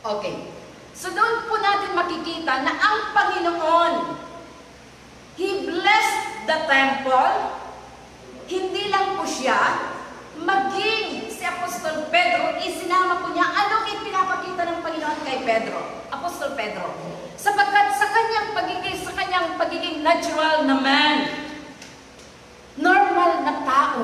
Okay. So doon po natin makikita na ang Panginoon, He blessed the temple. Hindi lang po siya, maging si Apostol Pedro, isinama po niya anong ipinapakita ng Panginoon kay Pedro, Apostol Pedro. Sapagkat sa kanyang pagiging natural na man, normal na tao,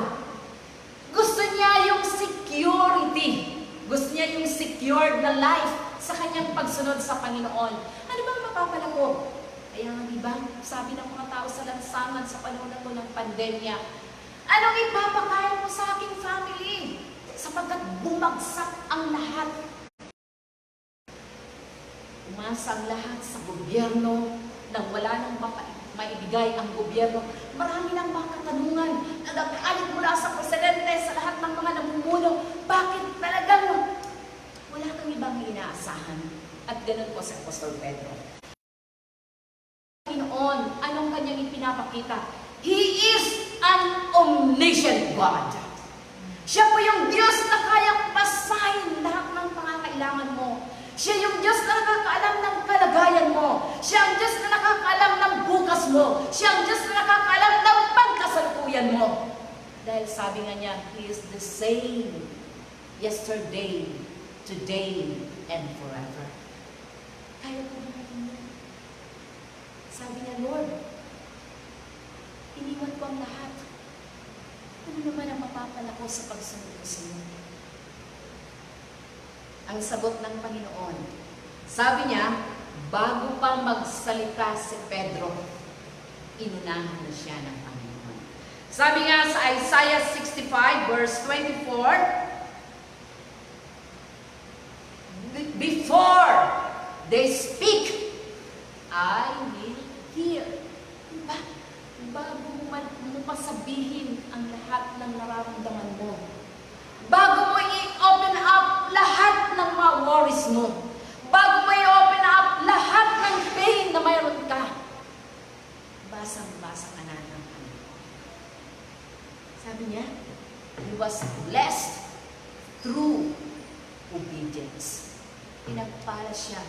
gusto niya yung security, gusto niya yung secured na life sa kanyang pagsunod sa Panginoon. Ano bang mapapala ko? Kaya nga diba, sabi ng mga tao sa lansangan sa panahon na ito ng pandemya, anong ipapakain mo sa aking family? Sapagkat bumagsak ang lahat. Umasa ang lahat sa gobyerno, nang wala nang maibigay ang gobyerno. Marami nang mga katanungan na nag-aalit mula sa presidente, sa lahat ng mga namumuno. Bakit talagang wala kang ibang inaasahan? At ganun po si Apostol Pedro. Panginoon, anong kanyang ipinapakita? He is an omniscient God. Siya po yung Diyos na kayang basahin lahat ng pangangailangan mo. Siya yung Diyos na nakakaalam ng kalagayan mo. Siya ang Diyos na nakakaalam ng bukas mo. Siya ang Diyos na nakakaalam ng pagkasalukuyan mo. Dahil sabi nga niya, He is the same yesterday, today, and forever. Kaya po natin yan. Sabi niya, Lord, iniwan ko ang lahat. Ano naman ang mapapala ko sa pagsunod ko sa iyo? Ang sagot ng Panginoon, sabi niya, bago pa magsalita si Pedro, inunahan na siya ng Panginoon. Sabi nga sa Isaiah 65 verse 24, before they speak, I will hear. Diba? Bago mo pasabihin ang lahat ng nararamdaman mo, bago mo i-open up lahat ng mga worries mo, bago mo i-open up lahat ng pain na mayroon ka, basang-basa ka na ng Panginoon. Sabi niya, He was blessed through obedience. Pinagpala siya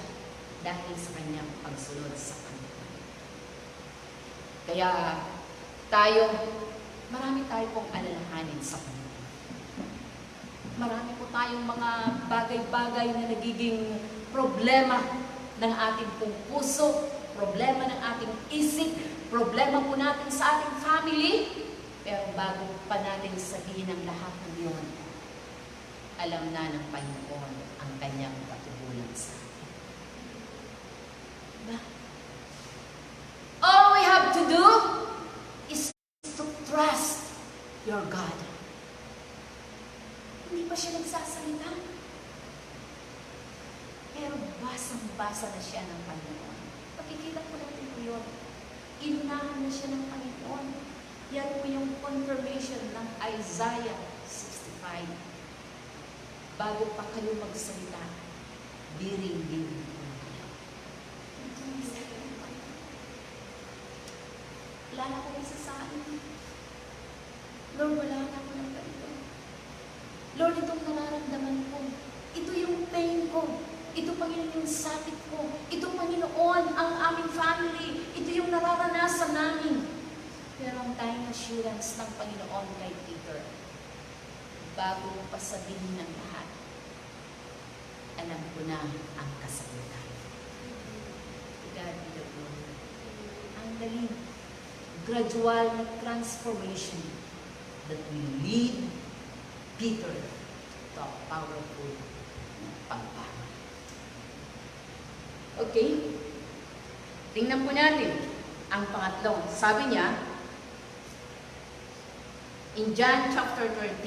dahil sa kanyang pagsunod sa Panginoon. Kaya marami tayo pong alalahanin sa Panginoon. Marami po tayong mga bagay-bagay na nagiging problema ng ating pong puso, problema ng ating isip, problema po natin sa ating family. Pero bago pa natin sabihin ang lahat ng yun, alam na ng Panginoon ang kanyang patutulan sa atin. Diba? All we have to do is to trust your God. Hindi pa siya nagsasalita. Pero basang-basa na siya ng Panginoon. Pakikita po natin po yun. Inunahan na siya ng Panginoon. Yan po yung confirmation ng Isaiah 65. Bago pa kayo magsalita, biring-biring po kayo. Lala ko isa sa akin. Lord, wala na ako ng ganito. Lord, itong nararamdaman ko. Ito yung pain ko. Ito, Panginoon, yung sakit ko. Ito, Panginoon, ang aming family. Ito yung nararanasan namin. Pero ang tayong assurance ng Panginoon kay Peter, bago mo pa sabihin ng lahat, alam ko na ang kasagutan. God be the glory. Ang galing. Gradual na transformation that will lead Peter to a powerful pagbabago. Okay? Tingnan po natin ang pangatlong. Sabi niya, in John chapter 13,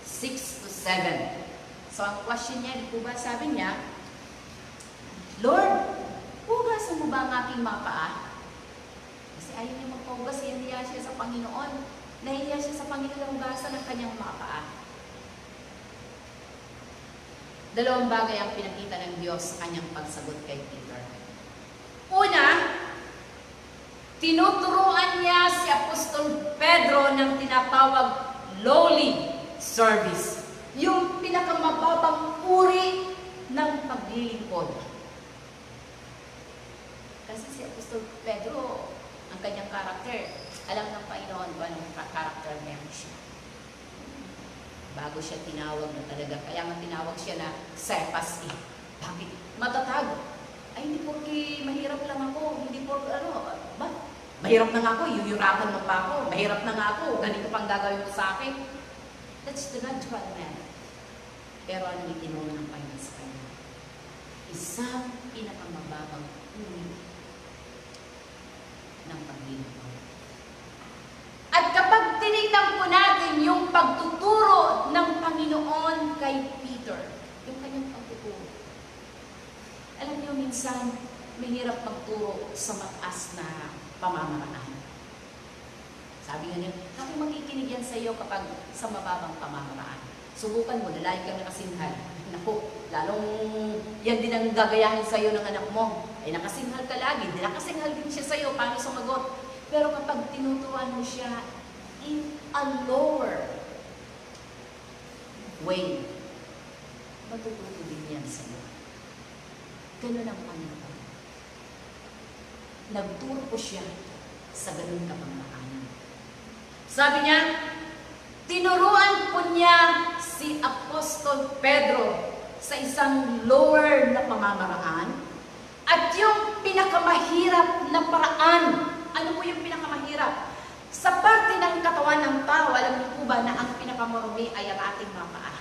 6 to 7. So, ang question niya, di po ba, sabi niya, Lord, hugasan mo ba ang aking mga paa? Kasi ayaw niya magpahugas, nahihiya siya sa Panginoon. Nahihiya siya sa Panginoon na hugasan ng kanyang mga paa. Dalawang bagay ang pinakita ng Diyos sa kanyang pagsagot kay Peter. Una, tinuturuan niya si Apostol Pedro ng tinatawag lowly service. Yung pinakamababang uri ng paglilingkod paglilingkod. Kasi si Apostol Pedro, ang kanyang karakter, alam ng Panginoon kung anong karakter meron siya. Bago siya tinawag na talaga, kaya nga tinawag siya na Cephas eh. Bakit? Matatag. Ay, hindi porque mahirap lang ako, hindi porque ba? Mahirap na nga ako, yuyurapan mo pa ako, mahirap na nga ako, ganito pang gagawin mo sa akin. That's the natural man. Pero ano itinuro ng Panginoon sa kanya? Isang pinakamababang uri ng paglilingkod. At kapag tinignan po natin yung pagtuturo ng Panginoon kay Peter, yung kanyang pagtuturo, alam niyo minsan, mahirap magturo sa mataas na pamamaraan. Sabi nga niya, ako makikinig yan sa iyo kapag sa mababang pamamaraan. Subukan mo, lalaki kang nakasinghal. Naku, lalong yan din ang gagayahin sa iyo ng anak mo. Ay nakasinghal ka lagi, nakasinghal din siya sa iyo, paano sumagot? Pero kapag tinuturuan mo siya in a lower way, matututo din yan sa iyo. Ganun ang Panginoon. Nagturo ko siya sa ganun na pamamaraan. Sabi niya, tinuruan po niya si Apostol Pedro sa isang lower na pamamaraan at yung pinakamahirap na paraan. Ano po yung pinakamahirap? Sa parte ng katawan ng tao, alam niyo po ba na ang pinakamarumi ay ang ating mga paa?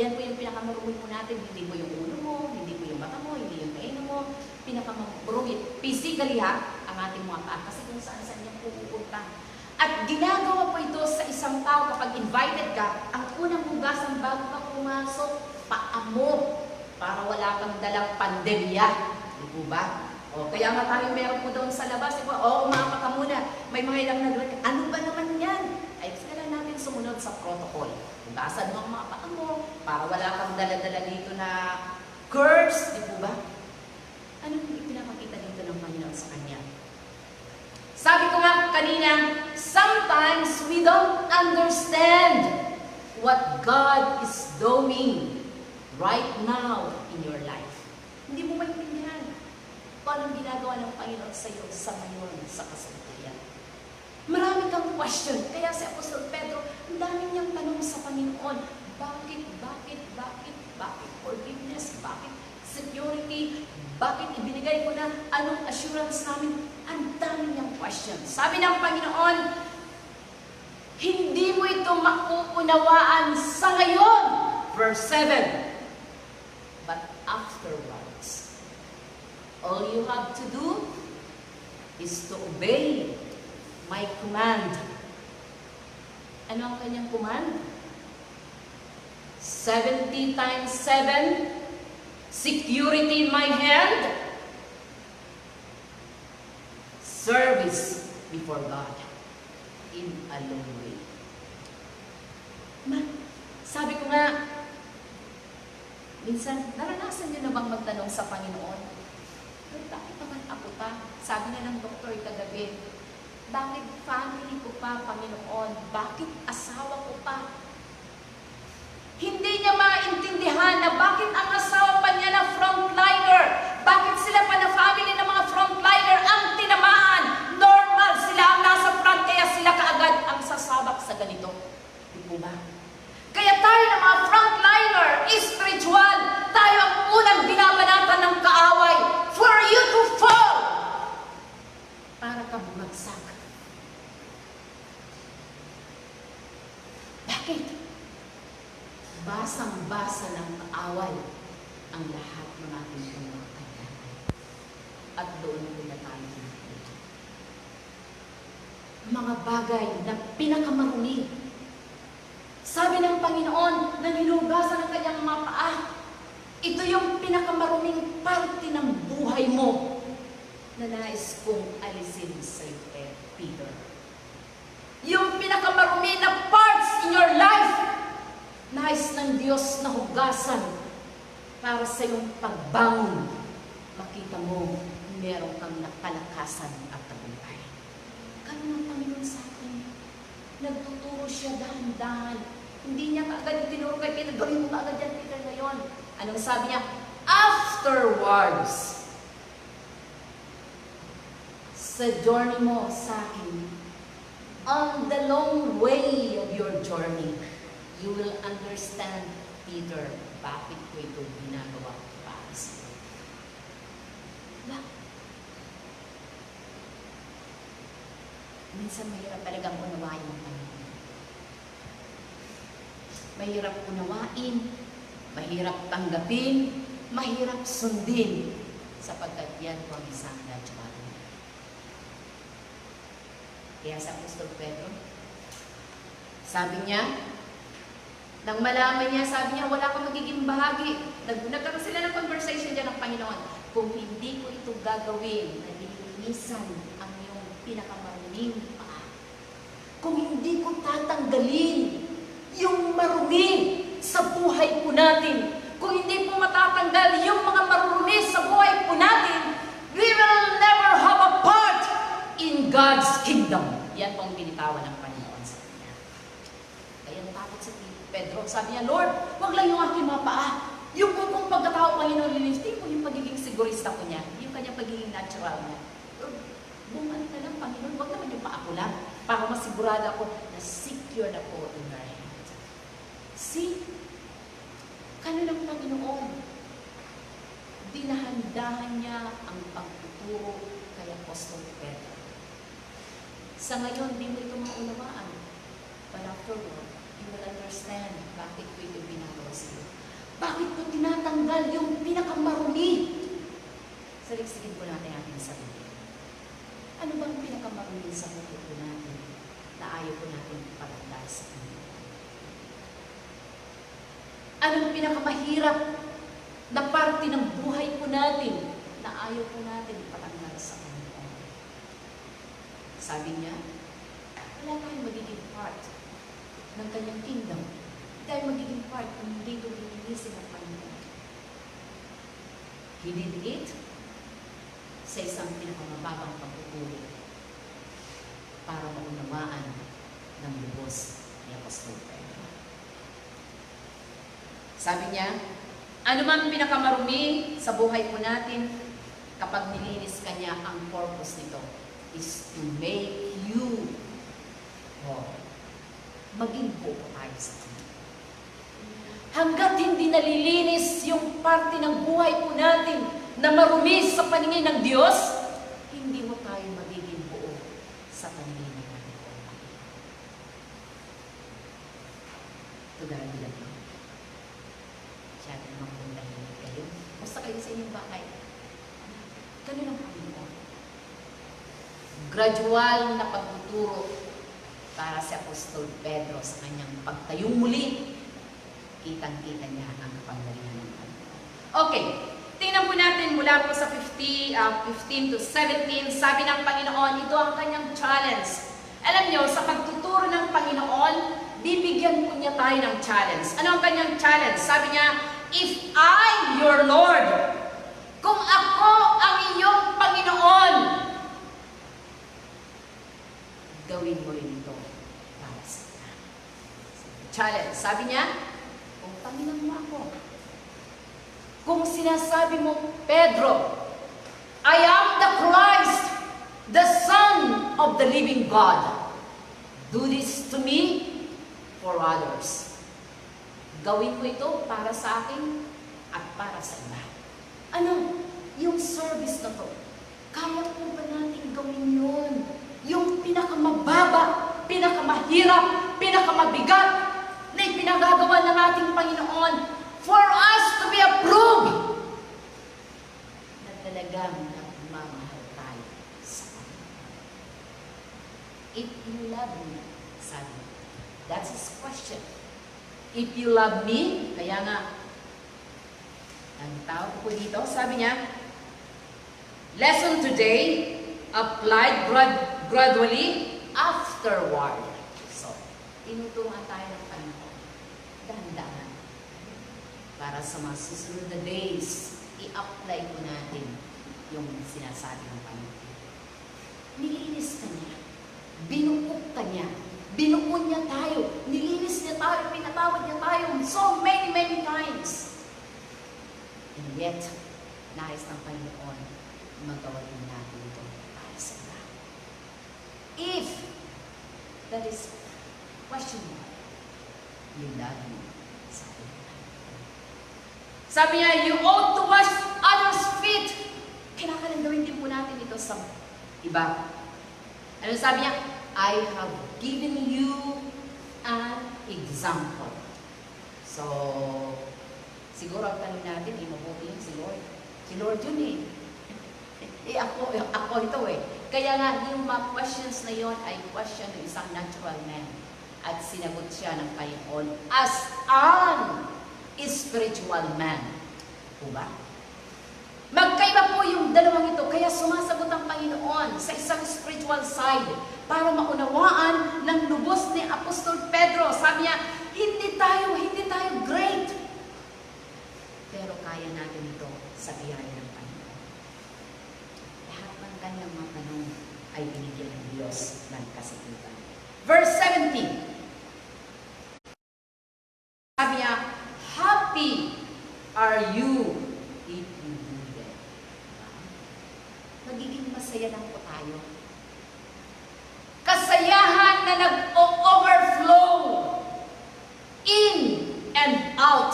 Yan po yung pinakamarumi po natin. Hindi po yung ulo mo, hindi po yung mata mo, hindi yung kaino mo. Pinakamarumi, physically ang ating mga paa. Kasi kung saan-saan yan pupunta. At ginagawa po ito sa isang tao kapag invited ka, ang unang hugasan bago ka pumasok, paa mo. Para wala kang dalang pandemya. Di po ba? O, kaya nga tayo meron po doon sa labas. Diba? O, umapa ka muna. May mga ilang nag-record. Ano ba naman yan? Ay, kailangan natin sumunod sa protocol. Hugasan mo ang mga paa mo para wala kang dala-dala dito na curse. Di po ba? Ano yung ipinapakita dito ng Panginoon sa kanya? Sabi ko nga kanina, sometimes we don't understand what God is doing right now in your life. Hindi mo maintindihan kung anong ginagawa ng Panginoon sa iyo sa ngayon, sa kasalukuyan. Marami kang question. Kaya si Apostol Pedro, ang dami niyang tanong sa Panginoon. Bakit? Forgiveness? Bakit? Security? Bakit ibinigay ko na? Anong assurance namin? Ang dami niyang question. Sabi ng Panginoon, hindi mo ito makuunawaan sa ngayon. Verse 7. But afterwards, all you have to do is to obey my command. Ano ang kanyang command? 70 times 7, security in my hand, service before God in a long way. Sabi ko nga, minsan, naranasan niyo na bang magtanong sa Panginoon? Bakit naman ako pa? Sabi na ng doktor kagabi, bakit family ko pa, Panginoon? Bakit asawa ko pa? Hindi niya maintindihan na bakit ang asawa pa niya na frontliner, bakit sila pa na family ng mga frontliner ang tinamaan. Normal, sila ang nasa front, kaya sila kaagad ang sasabak sa ganito. Di po ba? Kaya tayo ng mga frontliner, spiritual, tayo ang unang binabanatan ng kaaway for you to fall. Para ka bumagsak. Bakit? Basang-basa ng kaaway ang lahat ng ating mga kailangan. At doon na tayo nakikita. Mga bagay na pinakamarumi. Sabi ng Panginoon na nilugasan ng kanyang mga paa, ito yung pinakamaruming parte ng buhay mo na nais kong alisin sa iyo, Peter. Yung pinakamarumi na parts in your life, nais ng Diyos na hugasan para sa iyong pagbangon. Makita mo, meron kang nakalakasan at tagumpay. Ganun ang Panginoon sa atin. Nagtuturo siya dahan-dahan Hindi niya kaagad tinuro kay Peter, gawin mo kaagad yan, Peter, ngayon. Anong sabi niya? Afterwards, sa journey mo sa akin, on the long way of your journey, you will understand, Peter, bakit ko ito ginagawa para sa iyo. Minsan mahirap talagang unawain ang Panginoon. Mahirap unawain, mahirap tanggapin, mahirap sundin, sapagkat yan po ang isang natural. Kaya sa Apostol Pedro, sabi niya, nang malaman niya, sabi niya, wala kang magiging bahagi. Nagkaroon sila ng conversation dyan ng Panginoon. Kung hindi ko ito gagawin, nalilinisan ang iyong pinakamaruming paa. Kung hindi ko tatanggalin yung marumi sa buhay po natin, kung hindi po matatanggal yung mga marumi sa buhay po natin, we will never have a part in God's kingdom. Yan po ang binitawan ng Panginoon sa kanya. Kaya natakot si Pedro. Sabi niya, Lord, wag lang yung aking mga paa. Yung kung pagkatao, Panginoon, linistin mo yung pagiging sigurista ko niya, yung kanyang pagiging natural niya. Lord, bumalik na lang, Panginoon, wag naman yung paa ko lang, para masigurado ako na secure na po in your hand. See, kanilang Panginoon, dinahandahan niya ang pagtuturo kay Apostol Pedro. Sa ngayon, di mo ito maunawaan. But afterward, you will understand bakit ko ito ginagawa sa iyo. Bakit ko tinatanggal yung pinakamarumi? Saliksinin po natin ating sarili. Ano bang pinakamarumi sa buhay po natin na ayaw po natin ipagdal sa Kanya? Anong pinakamahirap na parte ng buhay po natin na ayaw po natin ipagdal sa Kanya? Sabi niya, wala tayong magiging part ng Kanyang kingdom. Hindi tayo magiging part kung hindi ito lilinisin ng Panginoon. He did it sa isang pinakamababang pagpupuli para maunawaan ng lubos ni Apostol Pedro. Sabi niya, ano man pinakamarumi sa buhay po natin, kapag nilinis Kanya, ang purpose nito is to make you whole. Maging buo tayo sa Kanya. Hanggat hindi nalilinis yung parte ng buhay po natin na marumi sa paningin ng Diyos, hindi mo tayo magiging buo sa paningin ng Panginoon. To God be the glory. Siya na magpundahin kayo. Basta kayo sa inyong bahay. Ganun ang Panginoon. Gradual na pagtuturo para si Apostol Pedro sa kanyang pagtayong muli, kitang-kita niya ang kapangyarihan ng Panginoon. Okay, tingnan po natin mula po sa 15 to 17, sabi ng Panginoon, ito ang kanyang challenge. Alam niyo, sa pagtuturo ng Panginoon, bibigyan po niya tayo ng challenge. Ano ang kanyang challenge? Sabi niya, if I, your Lord, kung ako ang iyong Panginoon, gawin mo rin ito para sa Kanya. Challenge. Sabi niya, kung Panginoon mo ako, kung sinasabi mo, Pedro, I am the Christ, the Son of the living God. Do this to me for others. Gawin mo ito para sa akin at para sa iba. Ano? Yung service na to. Kaya po ba natin gawin yun? Yung pinakamababa, pinakamahirap, pinakamabigat na ipinagagawa ng ating Panginoon for us to be approved na talagang nagmamahal tayo sa Kanya. If you love me, sabi, that's His question. If you love me, kaya nga, ang tawag ko dito, sabi niya, lesson today, applied gradually afterward. So, tinuturuan tayo ng Panginoon. Dahan-dahan. Para sa mga susunod na days, i-apply ko natin yung sinasabi ng Panginoon. Nilinis ka niya. Binukok ka niya. Binuo niya tayo, nilinis niya tayo, pinatawad niya tayo so many times. And yet, nais ng Panginoon, magawa din natin ito para sa iba. If that is question mark, you love me. Sabi niya, you ought to wash others' feet. Kailangan gawin din po natin ito sa iba. Ano sabi niya? I have given you an example. So, siguro ang tanong natin, mabuti yun si Lord. Si Lord yun ako ito Kaya nga, yung mga questions na yon ay question ng isang natural man. At sinagot siya ng Panginoon as an spiritual man. Diba? Magkaiba po yung dalawang ito, kaya sumasagot ang Panginoon sa isang spiritual side para maunawaan ng lubos ni Apostol Pedro. Sabi niya, hindi tayo great. Pero kaya natin ito sa biyaya ng Panginoon. Lahat ng kanyang mga tanong ay binigyan ng Diyos ng kasagutan. Verse 17. Sabi niya, happy are you if you do that. Magiging masaya lang po tayo. Kasayahan na nag-overflow in and out.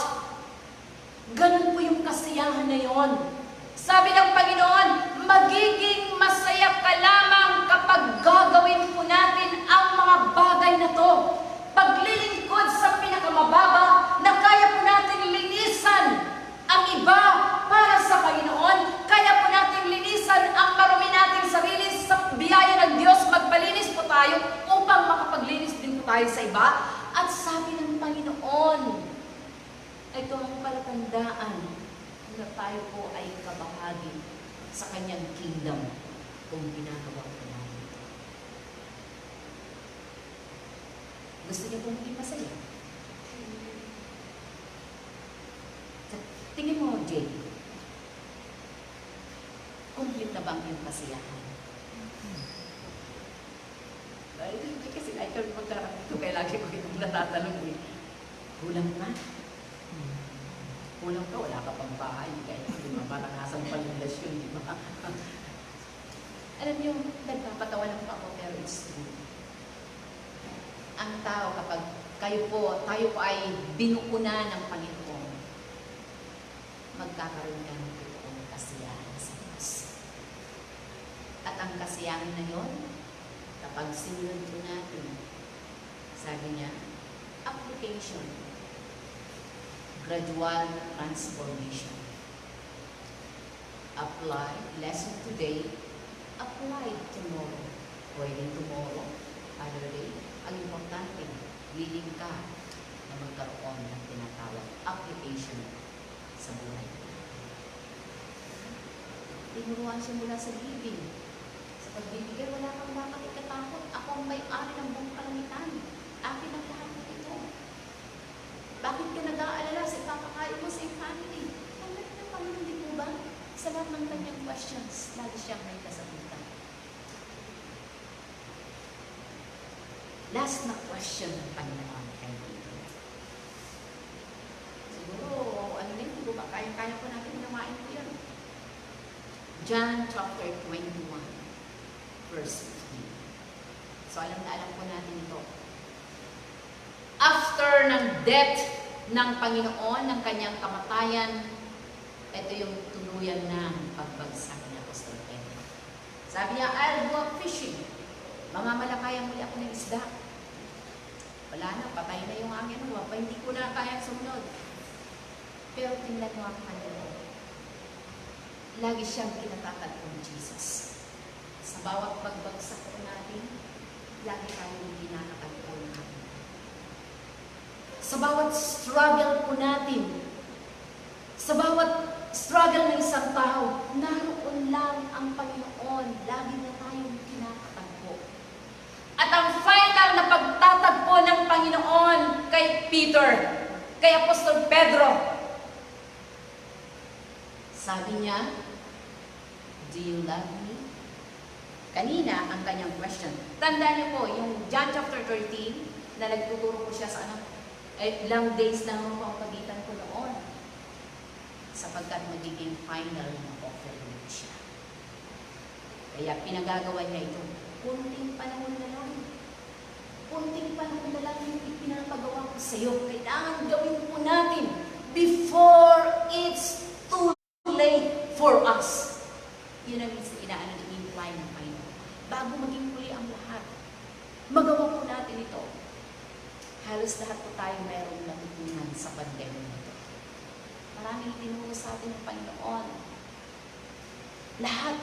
Ganun po yung kasiyahan na yon. Sabi ng Panginoon, magiging masaya ka lamang kapag gagawin po natin ang mga bagay na to. Paglilingkod sa pinakamababa na kaya po natin linisan ang iba para sa Panginoon. Kaya po natin linisan ang marumi nating sarili sa biyaya ng Diyos. Magpalinis po tayo upang makapaglinis din po tayo sa iba. At sabi ng Panginoon, ito ang palatandaan na tayo po ay kabahagi sa kanyang kingdom kung ginagawa po natin ito. Gusto niyo po maging masaya? Tingin mo, Jay, complete na ba ang iyong kasiyahan? Kasi ay kami magkaroon ito, kaya lagi ko itong natatanong kulang na? Kulang ka, wala ka pang bahay, kaya hindi mamaranasan palindas yun, di ba? Alam niyo, nagpapatawa lang pa ako, pero it's true. Ang tao, kapag tayo po ay binuuna ng Panginoon, magkakaroon ka ng totoong kasiyahan sa Diyos. At ang kasiyahan na yon, kapag sinunod po natin, sabi niya, application, gradual transformation. Apply, lesson today, apply tomorrow. Pwedeng tomorrow, other day. Ang importante, willing ka na magkaroon ng tinatawag application sa buhay. Tinuruan siya mula sa living. Sa pagbibigay, wala kang dapat ikatakot. Ako ang may-ari ng buong kalangitan. Akin ang lahat ng ito. Bakit ka nag-aalala sa ipapakain mo sa iyong family? Ang galing ng Panginoon, di po ba? Sa lahat ng kanyang questions, lagi siyang may kasagutan. Last na question ng Panginoon kay Peter. Siguro, ano din, di ba? Kaya-kaya po natin ginawain ko yan. John chapter 21, verse 15. So, alam na alam po natin ito. After ng death ng Panginoon, ng kanyang kamatayan, ito yung tuluyan na pagbagsak ni Apostol Pedro. Sabi niya, I'll go fishing. Mamamalakayan muli ako ng isda. Wala na, patay na yung aking lupa. Hindi ko na kaya sumunod. Pero tingnan mo ang Panginoon. Lagi siyang kinatatag ng Jesus. Sa bawat pagbagsak ko natin, lagi tayong kinakatagpo natin. Sa bawat struggle po natin, sa bawat struggle ng isang tao, naroon lang ang Panginoon. Lagi na tayong kinakatagpo. At ang final na pagtatagpo ng Panginoon kay Peter, kay Apostol Pedro, sabi niya, do you love me? kanina ang kanyang question. Tandaan niyo po, yung John chapter 13, na nagtuturo ko siya sa long days lang ang pagitan ko noon. Sapagkat magiging final na offering siya. Kaya pinagagawa niya ito. Kunting panahon na lang. Kunting panahon na lang yung pinapagawa ko sa iyo. Kailangan gawin po natin before it's too late for us. Yun ang ina-imply ng Panginoon. Bago maging huli ang lahat, magawa po natin ito. Halos lahat po tayo mayroong natutunan sa pandemya nito. Maraming tinuro sa atin ng Panginoon. Lahat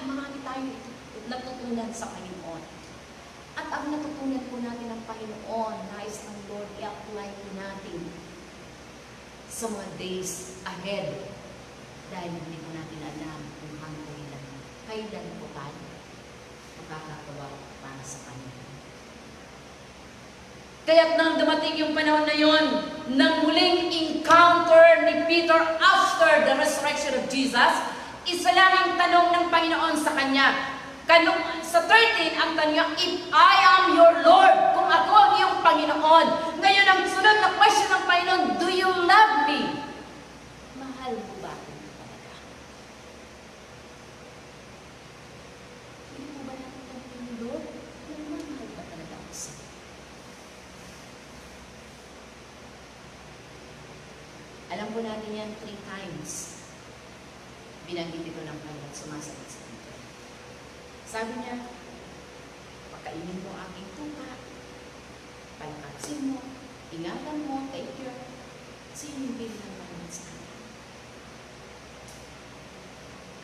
marami tayong natutunan sa Panginoon. At ang natutunan po natin ng Panginoon, nais ng Lord, i-apply po natin sa mga days ahead. Dahil hindi po natin alam kung kailan po tayo makakagawa para sa Panginoon. Kaya't nang dumating yung panahon na yon, nang muling encounter ni Peter after the resurrection of Jesus, isa lang ang tanong ng Panginoon sa kanya. Sa 13, ang tanong niya, if I am your Lord, kung ako ang iyong Panginoon. Ngayon, ang sunod na question ng Panginoon, do you love me? Mahal mo ba ako talaga? Hindi mo ba natin tanongin, Lord? Mahal ba talaga ako sa'yo? Alam po natin yan 3 times. Binanggit ito ng Panginoon, sumasagot sa Peter. Sabi niya, pakainin mo aking tupa, palakasin mo, ingatan mo, take care. Sinimbil ng Panginoon sa kanya.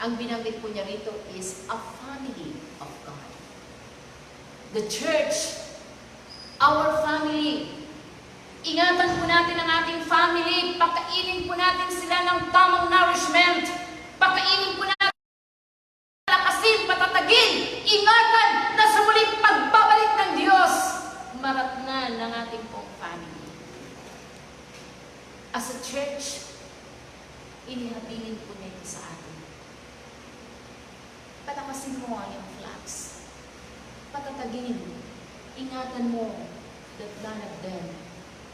Ang binanggit po niya rito is a family of God. The church, our family. Ingatan po natin ang ating family, pakainin po natin sila ng tamang nourishment, pakainin po natin, palakasin, patatagin, ingatan na sa muling pagbabalik ng Diyos, maratnan ng ating pong family. As a church, inihabilin po niya ito sa atin. Palakasin mo ang iyong flocks, patatagin, ingatan mo that none of them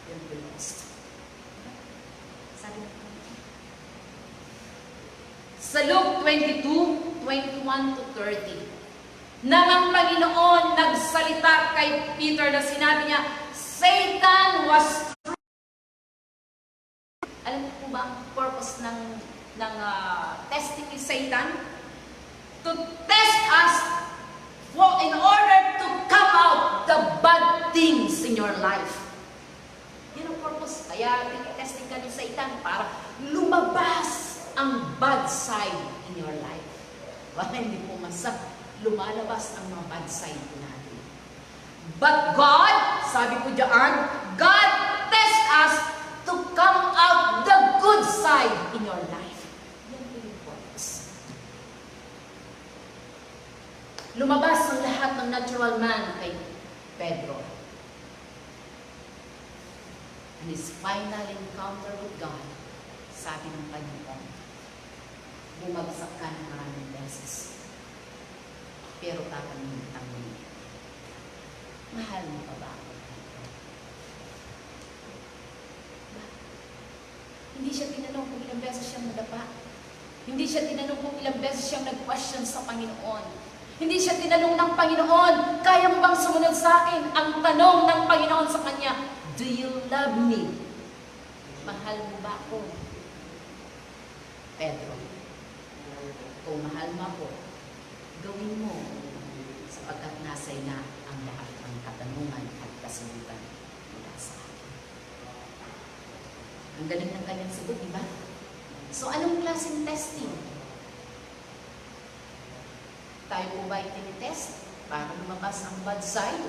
will be lost. Sabi ng Panginoon. Sa Luke 22:21-30, nang ang Panginoon nagsalita kay Peter na sinabi niya, Satan was true. Alam niyo po ba ang purpose ng testing ni Satan? To test us in order to come out the bad things in your life. Yan ang purpose. Kaya testing ka ni Satan para lumabas ang bad side in your life. Baka hindi po lumalabas ang mga bad side po natin. But God, sabi ko diyan, God tests us to come out the good side in your life. Yan po yung purpose. Lumabas ang lahat ng natural man kay Pedro. And his final encounter with God, sabi ng Panginoon, bumagsak ka ng maraming beses. Pero tatangin mo. Mahal mo pa ba ako? Hindi siya tinanong kung ilang beses siyang nadapa. Hindi siya tinanong kung ilang beses siyang nag-question sa Panginoon. Hindi siya tinanong ng Panginoon, kaya mo bang sumunod sa akin? Ang tanong ng Panginoon sa kanya, do you love me? Mahal mo ba ako? Pedro, kung mahal mo ako, gawin mo sapagkat nasa na ang lahat ng katanungan at kasagutan mula sa akin. Ang galing ng kanyang sagot, di ba? So, anong klaseng testing? Tayo po ba itinitest para lumabas ang bad side?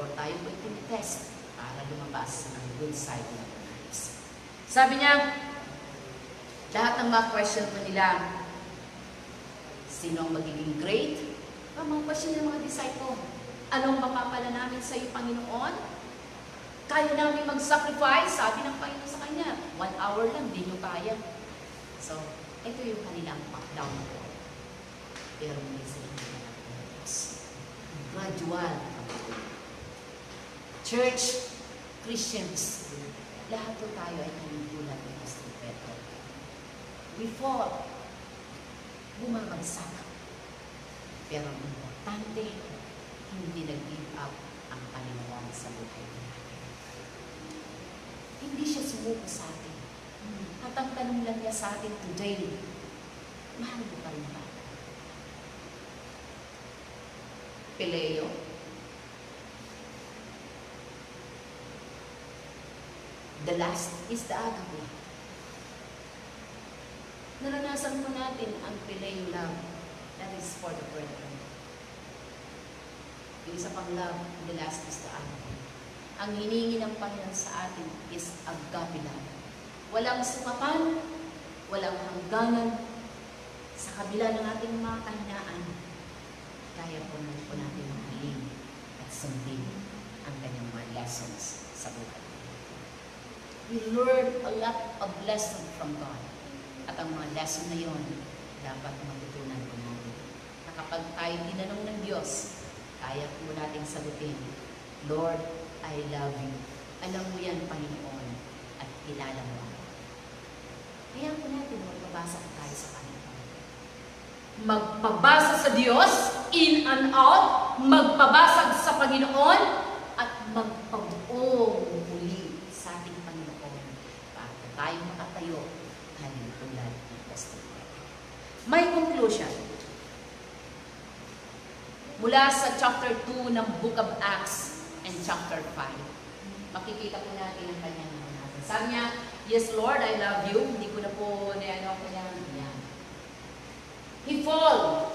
O tayo po itinitest para lumabas ang good side ng lives? Sabi niya, lahat ng mga question po nila, sino ang magiging great? Mga question ng mga disciple. Anong mapapala namin sa iyo, Panginoon? Kaya namin mag-sacrifice, sabi ng Panginoon sa kanya. 1 hour lang, di nyo kaya. So, ito yung kanilang downfall. pero muli sila nagpapagos. Gradual. Church, Christians, lahat po tayo ay nanitulad ni Pastor Pedro. We fall, bumabagsak. Pero ang importante, hindi nag-give up ang Panginoon sa buhay natin. Hindi siya sumuko sa atin. At ang tanong lang niya sa atin today, mahal mo pa rin ba? Pileo, the last is the agape. Naranasan mo natin ang Pileo love. That is for the brethren. Yung isa pang love, the last is the agape. Ang hiningi ng Panginoon sa atin is agape love. Walang sukapan, walang hangganan. Sa kabila ng ating mga kahinaan, kaya po natin mahalin at sundin ang kanyang mga lessons sa buhay. We learn a lot of lesson from God. At ang mga lesson na yon, dapat matutunan po natin. Na kapag tayo tinanong ng Diyos, kaya po natin sagutin, Lord, I love you. Alam mo yan, Panginoon, at kilala mo ako. Kaya po natin magpabasa tayo sa Panginoon. Magpabasa sa Diyos, in and out, magpabasag sa Panginoon, at magpabuong muli sa ating Panginoon para tayo makatayo halin tulad ng Pastor Pedro. May conclusion. Mula sa chapter 2 ng Book of Acts and chapter 5, makikita po natin ang kanyang mga. Sabi niya, yes Lord, I love you. Hindi ko na po kanyang yan. He fall,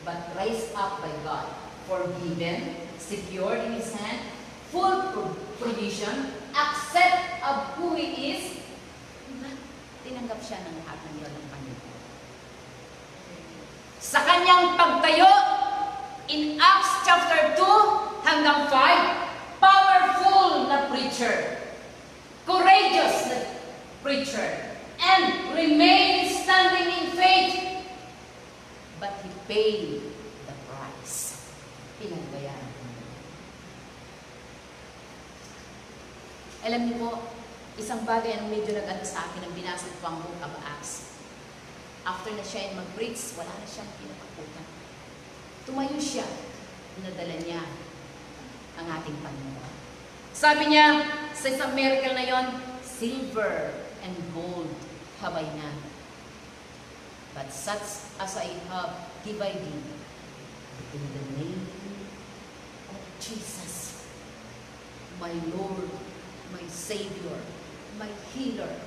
but raised up by God, forgiven, secured in His hand, full provision, accept of who He is. Tinanggap siya ng lahat ng yun ng Panginoon. Sa kanyang pagtayo, in Acts chapter 2 hanggang 5, powerful na preacher, courageous na preacher, and remained standing in faith. But he paid the price. Pinagbayaran niya. Alam niyo po, isang bagay ang medyo nag-ano sa akin ang binasa ko ang Book of Acts. After na siya ay mag-preach, wala na siyang pinatakutan. Tumayo siya, nadala niya ang ating Panginoon. Sabi niya sa isang miracle na yon, silver and gold have I none, but such as I have give I thee, in the name of Jesus, my Lord, my Savior, my healer,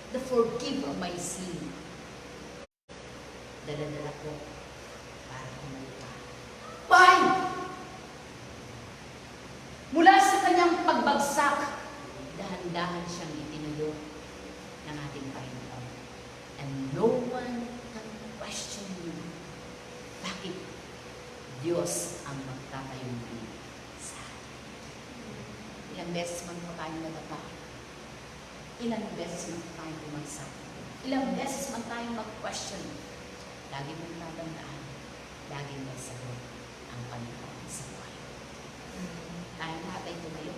the forgiver of my sin. Dala-dala ko para kumita. Why? Mula sa kanyang pagbagsak, dahan-dahan siyang itinayo ng ating Panginoon. And no one can question you. Bakit Diyos ang magtatayong sa atin? Ilang beses man po tayo nadapa. Ilang beses man tayo bumagsak. Ilang beses man tayo mag-question. Lagi mong tatandaan. Lagi may sagot ang Panginoon sa buhay. Tayo lahat ay tumayo.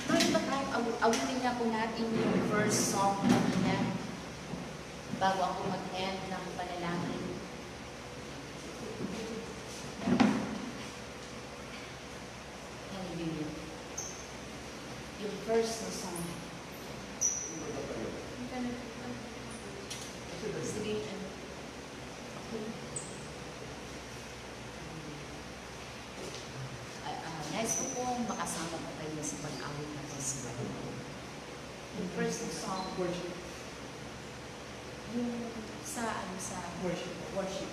Bakit ba tayo awitin nga po natin yung first song kanina bago ako mag-end ng panalangin? Hallelujah. Yung first na song. Sige. Okay. Nice ko pong makasama ko tayo sa pag-awit na ito sa Panginoon. Yung first song, worship. Yung sa worship.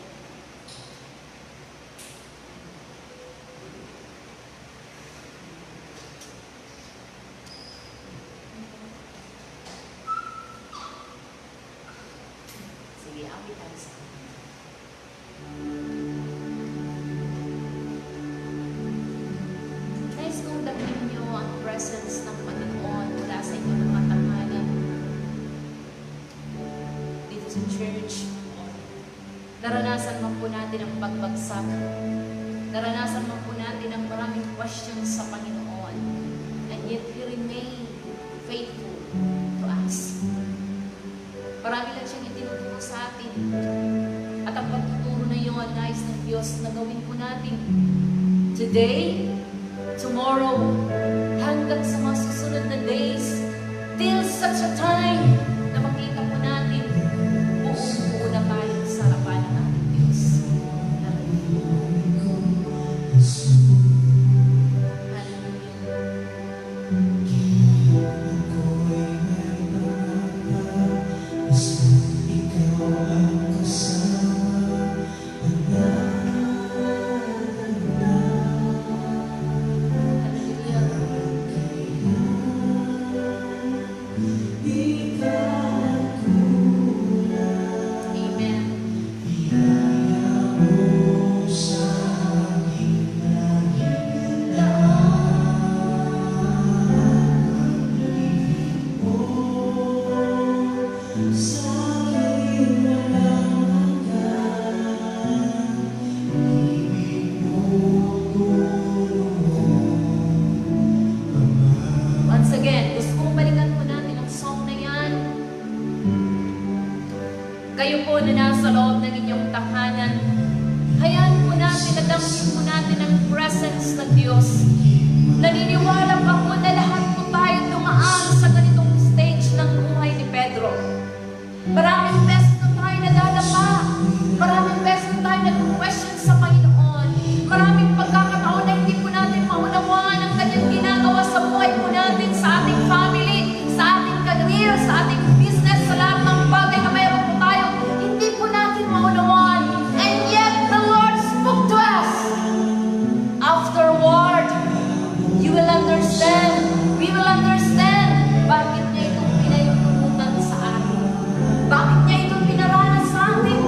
Sige, awit tayo sa Panginoon. Nice kong dapitin niyo ang presence ng Panginoon mula sa inyong mga tahanan dito sa church. Naranasan man po natin ang pagbagsak. Naranasan man po natin ang maraming questions sa Panginoon. And yet, He remained faithful to us. Marami lang siyang itinuturo sa atin. At ang pagtuturo na yun, nais ng Diyos na gawin po natin today, tomorrow, hanggang sa mga susunod na days, till such a time na makita po natin buong-buo na tayo sa harapan ng ating Diyos. Once again, gusto kong balikan po natin ang song na yan. Kayo po na nasa loob ng inyong tahanan, hayaan po natin, nadamsin po natin ang presence ng Diyos. Naniniwala pa po na lahat po tayo dumaan sa ganitong stage ng buhay ni Pedro. Maraming beses na tayo nadadapa. Maraming beses na tayo nag-question sa Panginoon. Maraming pagkakataon na hindi po natin maunawaan ang kanyang ginagawa sa buhay po natin, sa ating family, sa ating career, sa ating business, sa lahat ng bagay na mayroon po tayo. Hindi po natin maunawaan. And yet, the Lord spoke to us. Afterward, you will understand. We will understand bakit niya itong pinahintulutan sa atin. Bakit niya itong pinaranas sa atin.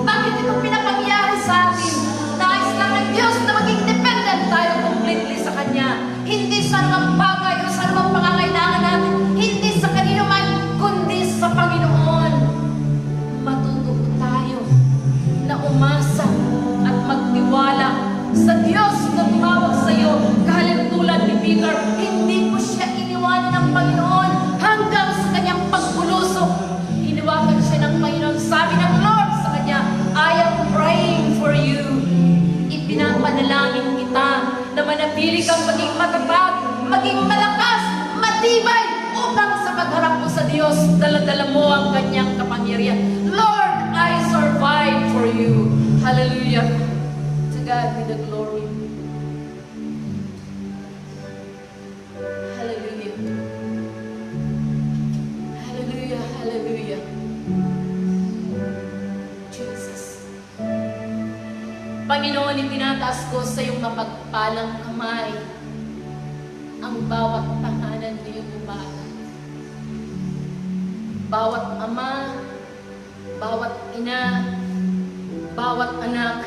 Bakit itong pinapangyari sa atin. Nais lang ng Diyos na maging dependent tayo completely sa Kanya. Hindi sa anumang bagay o sa anumang pangangailangan natin. Hindi sa kanino man, kundi sa Panginoon. Matuto tayo na umasa at magtiwala sa Diyos na tumawag sa iyo. Tulad ni Peter, hindi po siya iniwanan ng Panginoon hanggang sa kanyang pagbulusok. Iniwanan siya ng Panginoon. Sabi ng Lord sa kanya, I am praying for you. Ipinapanalangin kita na manatili kang maging matatag, maging malakas, matibay, upang sa pagharap mo sa Diyos, dala-dala mo ang kanyang kapangyarihan. Lord, I survive for you. Hallelujah. To God be the glory. Hallelujah. Hallelujah. Hallelujah. Jesus. Panginoon, itinataas ko sa iyong mapagpalang kamay ang bawat tahanan ngayong umaga. Bawat ama, bawat ina, bawat anak.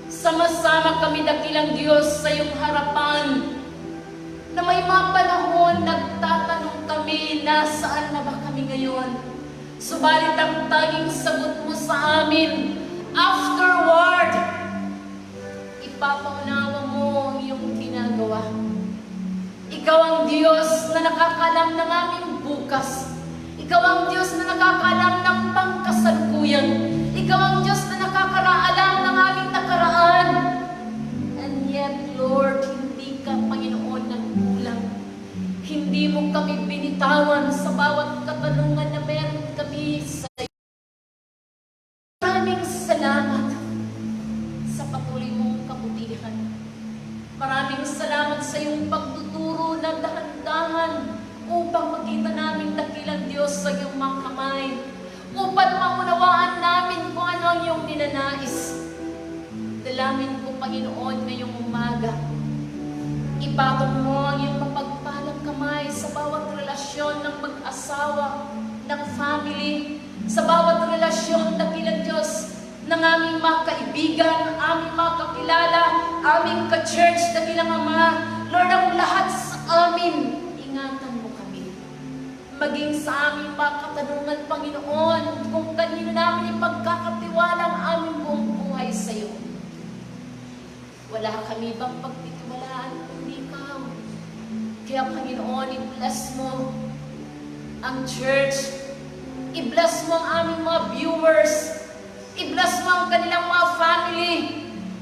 Sama-sama kami dakilang Diyos sa iyong harapan na may mga panahon nagtatanong kami, nasaan na ba kami ngayon? Subalit ang tanging sagot mo sa amin, afterward, ipapaunawa mo ang iyong ginagawa. Ikaw ang Diyos na nakakalam ng aming bukas. Ikaw ang Diyos na nakakalam ng pangkasalukuyan. Ikaw ang Diyos na nakakaraalam ng aming nakaraan. And yet, Lord, hindi ka, Panginoon, nagkulang. Hindi mo kami binitawan sa bawat katanungan na meron kami sa iyo. Maraming salamat sa patuloy mong kabutihan. Maraming salamat sa iyong pagtuturo na dahan-dahan upang makita namin dakilang Diyos sa iyong mga kamay. Upang maunawaan namin kung ano ang iyong ninanais. Dalangin ko, Panginoon, ngayong umaga. Ipatong mo ang iyong mapagpalang kamay sa bawat relasyon ng mag-asawa, ng family, sa bawat relasyon, dakilang Diyos, ng aming mga kaibigan, aming mga kakilala, aming ka-church, dakilang Ama. Lord, ang lahat sa amin, ingatan mo kami. maging sa aming mga katanungan, Panginoon, kung kanino namin ipagkakatiwala ang aming buong buhay sa iyo. Wala kami bang pagtitiwalaan kundi ikaw. Kaya Panginoon, i-bless mo ang church, i-bless mo ang aming mga viewers, i-bless mo ang kanilang mga family,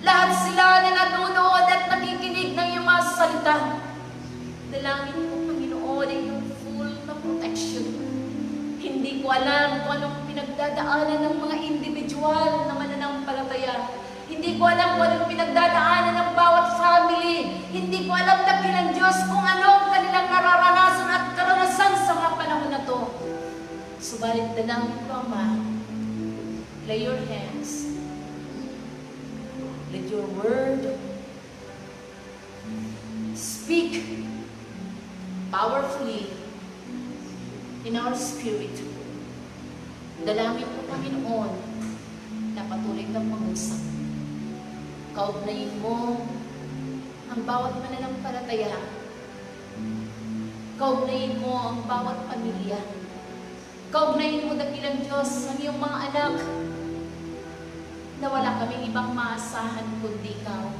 lahat sila na nanonood at nakikinig ng iyong mga salita. Dalangin mo, Panginoon, ay yung full na protection. Hindi ko alam kung anong pinagdadaanan ng mga individual na mananampalataya. Hindi ko alam kung anong pinagdadaanan ng bawat family. Hindi ko alam na bilang Diyos kung ano ang kanilang nararanasan at karanasan sa mga panahon na to. Subalit dalangin ko, Ama, lay your hands. Let your word speak powerfully in our spirit. Dalangin ko, Panginoon, na patuloy kang mangusap. Kaugnayin mo ang bawat mananampalataya. Kaugnayin mo ang bawat pamilya. Kaugnayin mo, dakilang Diyos, ang iyong mga anak na wala kaming ibang maasahan kundi ikaw.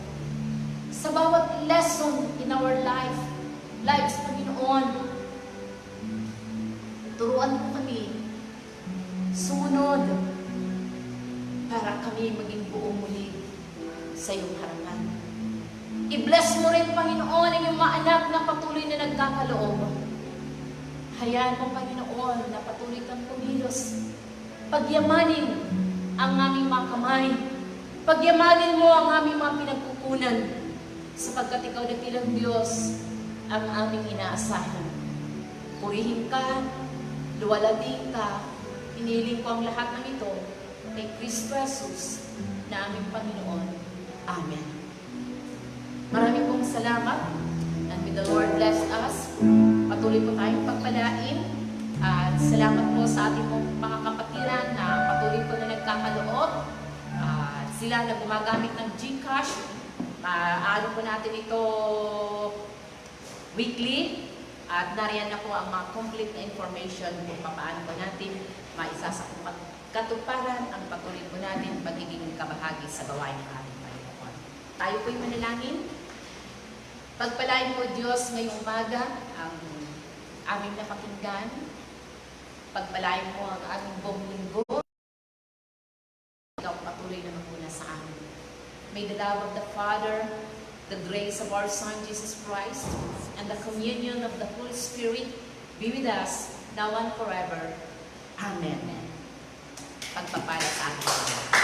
Sa bawat lesson in our lives, Panginoon, turuan mo kami sunod para kami maging buong muli sa iyong harapan. I-bless mo rin, Panginoon, ang iyong mga anak na patuloy na nagkakaloob. Hayaan mo, Panginoon, na patuloy kang kumilos. Pagyamanin ang aming mga kamay. Pagyamanin mo ang aming mga pinagkukunan, sapagkat ikaw dakilang Diyos ang aming inaasahan. Purihin ka, luwalhati ka, hiniling ko ang lahat ng ito kay Kristo Jesus na aming Panginoon. Amen. Maraming pong salamat, and may the Lord bless us. Patuloy po tayong pagpalain. At salamat po sa ating mga kapatiran na patuloy po na nagkakaloob. Sila na gumagamit ng GCash. Ano po natin ito weekly. At nariyan na po ang mga complete na information kung paano po natin maisasakupag katuparan ang patuloy po natin pagiging kabahagi sa gawain ng ating Panginoon. Tayo po'y manalangin. Pagpalain po Diyos ngayong umaga ang aming napakinggan. Pagpalain mo ang aming buong linggo. Ikaw patuloy na magmuna sa amin. May the love of the Father, the grace of our Son, Jesus Christ, and the communion of the Holy Spirit be with us now and forever. Amen. Pagpapala sa akin.